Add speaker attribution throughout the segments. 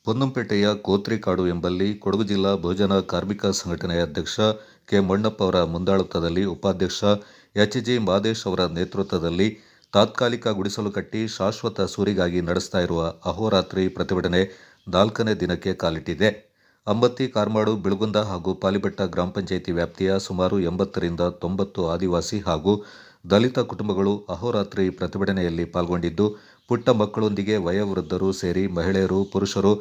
Speaker 1: ಪೊನ್ನಂಪೇಟೆಯ ಕೋತ್ರಿಕಾಡು ಎಂಬಲ್ಲಿ ಕೊಡಗು ಜಿಲ್ಲಾ ಬಹುಜನ ಕಾರ್ಮಿಕ ಸಂಘಟನೆಯ ಅಧ್ಯಕ್ಷ ಕೆ. ಮಣ್ಣಪ್ಪ ಅವರ ಮುಂದಾಳತ್ವದಲ್ಲಿ ಉಪಾಧ್ಯಕ್ಷ ಎಚ್. ಜಿ. ಮಾದೇಶ್ ಅವರ ನೇತೃತ್ವದಲ್ಲಿ ತಾತ್ಕಾಲಿಕ ಗುಡಿಸಲು ಕಟ್ಟಿ ಶಾಶ್ವತ ಸೂರಿಗಾಗಿ ನಡೆಸ್ತಾ ಇರುವ ಅಹೋರಾತ್ರಿ ಪ್ರತಿಭಟನೆ 4ನೇ ದಿನಕ್ಕೆ ಕಾಲಿಟ್ಟಿದೆ. ಅಂಬತ್ತಿ, ಕಾರ್ಮಾಡು, ಬಿಳುಗುಂದ ಹಾಗೂ ಪಾಲಿಬೆಟ್ಟ ಗ್ರಾಮ ಪಂಚಾಯಿತಿ ವ್ಯಾಪ್ತಿಯ ಸುಮಾರು 80ರಿಂದ 90 ಆದಿವಾಸಿ ಹಾಗೂ ದಲಿತ ಕುಟುಂಬಗಳು ಅಹೋರಾತ್ರಿ ಪ್ರತಿಭಟನೆಯಲ್ಲಿ ಪಾಲ್ಗೊಂಡಿದ್ದು, ಪುಟ್ಟ ಮಕ್ಕಳೊಂದಿಗೆ ವಯೋವೃದ್ಧರು ಸೇರಿ ಮಹಿಳೆಯರು, ಪುರುಷರು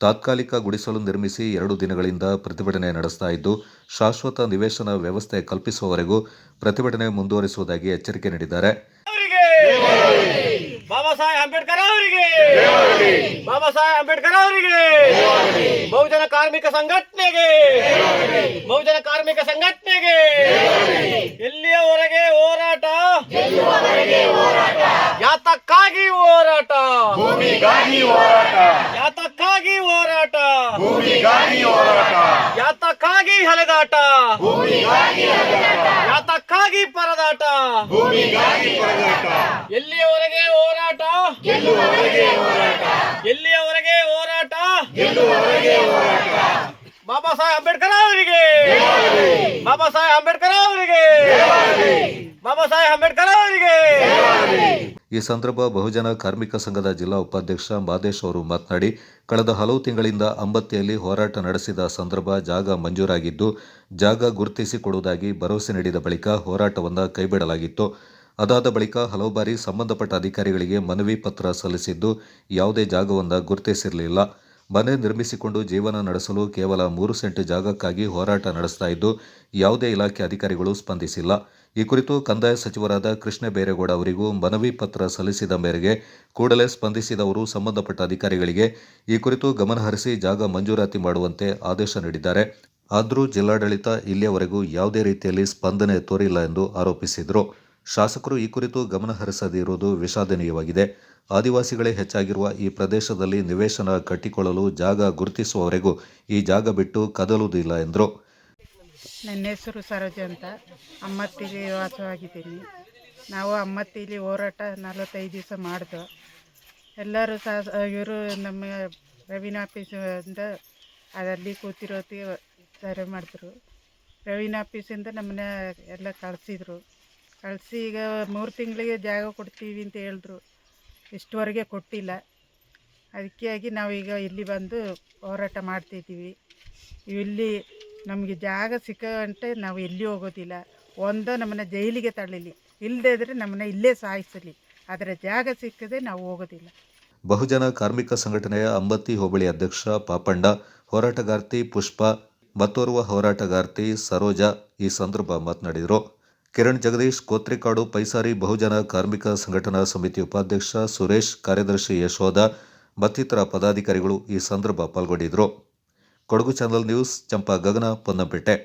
Speaker 1: ತಾತ್ಕಾಲಿಕ ಗುಡಿಸಲು ನಿರ್ಮಿಸಿ 2 ದಿನಗಳಿಂದ ಪ್ರತಿಭಟನೆ ನಡೆಸ್ತಾ ಇದ್ದು, ಶಾಶ್ವತ ನಿವೇಶನ ವ್ಯವಸ್ಥೆ ಕಲ್ಪಿಸುವವರೆಗೂ ಪ್ರತಿಭಟನೆ ಮುಂದುವರಿಸುವುದಾಗಿ ಎಚ್ಚರಿಕೆ ನೀಡಿದ್ದಾರೆ.
Speaker 2: ಬಾಬಾ ಸಾಹೇಬ್ ಅಂಬೇಡ್ಕರ್ ಅವರಿಗೆ, ಬಾಬಾ ಸಾಹೇಬ್ ಅಂಬೇಡ್ಕರ್ ಅವರಿಗೆ, ಬಹುಜನ ಕಾರ್ಮಿಕ ಸಂಘಟನೆಗೆ, ಬಹುಜನ ಕಾರ್ಮಿಕ ಸಂಘಟನೆಗೆ ಎಲ್ಲಿಯವರೆಗೆ ಹೋರಾಟ, ಯಾತಕ್ಕಾಗಿ ಹೋರಾಟ,
Speaker 3: ಭೂಮಿಗಾಗಿ ಹೋರಾಟ,
Speaker 2: ಯಾತಕ್ಕಾಗಿ ಹೋರಾಟ,
Speaker 3: ಭೂಮಿಗಾಗಿ ಹೋರಾಟ,
Speaker 2: ಯಾತಕ್ಕಾಗಿ ಹಲೆದಾಟ,
Speaker 3: ಭೂಮಿಗಾಗಿ ಹೋರಾಟ,
Speaker 2: ಯಾತಕ್ಕಾಗಿ ಪರದಾಟ,
Speaker 3: ಭೂಮಿಗಾಗಿ ಹೋರಾಟ,
Speaker 2: ಎಲ್ಲಿಯವರೆಗೆ ಹೋರಾಟ,
Speaker 3: ಗೆಲ್ಲುವವರೆಗೆ ಹೋರಾಟ,
Speaker 2: ಎಲ್ಲಿಯವರೆಗೆ ಹೋರಾಟ,
Speaker 3: ಗೆಲ್ಲುವವರೆಗೆ ಹೋರಾಟ.
Speaker 2: ಬಾಬಾ ಸಾಹೇಬ್ ಅಂಬೇಡ್ಕರ್ ಅವರಿಗೆ, ಬಾಬಾ ಸಾಹೇಬ್ ಅಂಬೇಡ್ಕರ್ ಅವರಿಗೆ, ಬಾಬಾ ಸಾಹೇಬ್ ಅಂಬೇಡ್ಕರ್ ಅವರಿಗೆ.
Speaker 1: ಈ ಸಂದರ್ಭ ಬಹುಜನ ಕಾರ್ಮಿಕ ಸಂಘದ ಜಿಲ್ಲಾ ಉಪಾಧ್ಯಕ್ಷ ಮಾದೇಶ್ ಅವರು ಮಾತನಾಡಿ, ಕಳೆದ ಹಲವು ತಿಂಗಳಿಂದ ಅಂಬತ್ತಿಯಲ್ಲಿ ಹೋರಾಟ ನಡೆಸಿದ ಸಂದರ್ಭ ಜಾಗ ಮಂಜೂರಾಗಿದ್ದು, ಜಾಗ ಗುರುತಿಸಿಕೊಡುವುದಾಗಿ ಭರವಸೆ ನೀಡಿದ ಬಳಿಕ ಹೋರಾಟವನ್ನು ಕೈಬಿಡಲಾಗಿತ್ತು. ಅದಾದ ಬಳಿಕ ಹಲವು ಬಾರಿ ಸಂಬಂಧಪಟ್ಟ ಅಧಿಕಾರಿಗಳಿಗೆ ಮನವಿ ಪತ್ರ ಸಲ್ಲಿಸಿದ್ದು, ಯಾವುದೇ ಜಾಗವನ್ನು ಗುರುತಿಸಿರಲಿಲ್ಲ. ಮನೆ ನಿರ್ಮಿಸಿಕೊಂಡು ಜೀವನ ನಡೆಸಲು ಕೇವಲ 3 ಸೆಂಟ್ ಜಾಗಕ್ಕಾಗಿ ಹೋರಾಟ ನಡೆಸ್ತಾ ಇದ್ದು, ಯಾವುದೇ ಇಲಾಖೆ ಅಧಿಕಾರಿಗಳು ಸ್ಪಂದಿಸಿಲ್ಲ. ಈ ಕುರಿತು ಕಂದಾಯ ಸಚಿವರಾದ ಕೃಷ್ಣ ಬೈರೇಗೌಡ ಅವರಿಗೂ ಮನವಿ ಪತ್ರ ಸಲ್ಲಿಸಿದ ಮೇರೆಗೆ ಕೂಡಲೇ ಸ್ಪಂದಿಸಿದವರು ಸಂಬಂಧಪಟ್ಟ ಅಧಿಕಾರಿಗಳಿಗೆ ಈ ಕುರಿತು ಗಮನಹರಿಸಿ ಜಾಗ ಮಂಜೂರಾತಿ ಮಾಡುವಂತೆ ಆದೇಶ ನೀಡಿದ್ದಾರೆ. ಆದರೂ ಜಿಲ್ಲಾಡಳಿತ ಇಲ್ಲಿಯವರೆಗೂ ಯಾವುದೇ ರೀತಿಯಲ್ಲಿ ಸ್ಪಂದನೆ ತೋರಿಲ್ಲ ಎಂದು ಆರೋಪಿಸಿದರು. ಶಾಸಕರು ಈ ಕುರಿತು ಗಮನಹರಿಸದಿರುವುದು ವಿಷಾದನೀಯವಾಗಿದೆ. ಆದಿವಾಸಿಗಳೇ ಹೆಚ್ಚಾಗಿರುವ ಈ ಪ್ರದೇಶದಲ್ಲಿ ನಿವೇಶನ ಕಟ್ಟಿಕೊಳ್ಳಲು ಜಾಗ ಗುರುತಿಸುವವರೆಗೂ ಈ ಜಾಗ ಬಿಟ್ಟು ಕದಲುವುದಿಲ್ಲ ಎಂದರು.
Speaker 4: ನನ್ನ ಹೆಸರು ಸರೋಜ ಅಂತ. ಅಮ್ಮತ್ತಿಲಿ ವಾಸವಾಗಿದ್ದೀನಿ. ನಾವು ಅಮ್ಮತ್ತಿಲಿ ಹೋರಾಟ 45 ದಿವಸ ಮಾಡಿದ್ವು. ಎಲ್ಲರೂ ಇವರು ನಮ್ಮ ರೆವಿನ್ಯೂ ಆಫೀಸಿಂದ ಅಲ್ಲಿ ಕೂತಿರೋತಿ ಸರಿ ಮಾಡಿದ್ರು. ರೆವಿನ್ಯೂ ಆಫೀಸಿಂದ ನಮ್ಮನ್ನ ಎಲ್ಲ ಕಳಿಸಿ ಈಗ 3 ತಿಂಗಳಿಗೆ ಜಾಗ ಕೊಡ್ತೀವಿ ಅಂತ ಹೇಳಿದ್ರು. ಇಷ್ಟುವರೆಗೆ ಕೊಟ್ಟಿಲ್ಲ. ಅದಕ್ಕಾಗಿ ನಾವೀಗ ಇಲ್ಲಿ ಬಂದು ಹೋರಾಟ ಮಾಡ್ತಿದ್ದೀವಿ. ಇಲ್ಲಿ ನಮಗೆ ಜಾಗ ಸಿಕ್ಕಂటే ನಾವು ಎಲ್ಲಿ ಹೋಗೋದಿಲ್ಲ. ನಮ್ಮನ್ನು ಜೈಲಿಗೆ ತಳ್ಳಲಿ, ಇಲ್ಲದೇ ಇದ್ದರೆ ನಮ್ಮನ್ನು ಇಲ್ಲೇ ಸಾಯಿಸಲಿ, ಆದರೆ ಜಾಗ ಸಿಕ್ಕದೆ ನಾವು ಹೋಗೋದಿಲ್ಲ.
Speaker 1: ಬಹುಜನ ಕಾರ್ಮಿಕ ಸಂಘಟನೆಯ ಅಂಬತ್ತಿ ಹೋಬಳಿ ಅಧ್ಯಕ್ಷ ಪಾಪಣ್ಣ, ಹೋರಾಟಗಾರ್ತಿ ಪುಷ್ಪ, ಮತ್ತೋರ್ವ ಹೋರಾಟಗಾರ್ತಿ ಸರೋಜಾ ಈ ಸಂದರ್ಭ ಮಾತನಾಡಿದರು. ಕಿರಣ್ ಜಗದೀಶ್, ಕೋತ್ರಿಕಾಡು ಪೈಸಾರಿ ಬಹುಜನ ಕಾರ್ಮಿಕ ಸಂಘಟನಾ ಸಮಿತಿ ಉಪಾಧ್ಯಕ್ಷ ಸುರೇಶ್, ಕಾರ್ಯದರ್ಶಿ ಯಶೋಧ ಮತ್ತಿತರ ಪದಾಧಿಕಾರಿಗಳು ಈ ಸಂದರ್ಭ ಪಾಲ್ಗೊಂಡಿದ್ದರು. ಕೊಡಗು ಚಾನಲ್ ನ್ಯೂಸ್, ಚಂಪಾ ಗಗನ, ಪೊನ್ನಂಪೇಟೆ.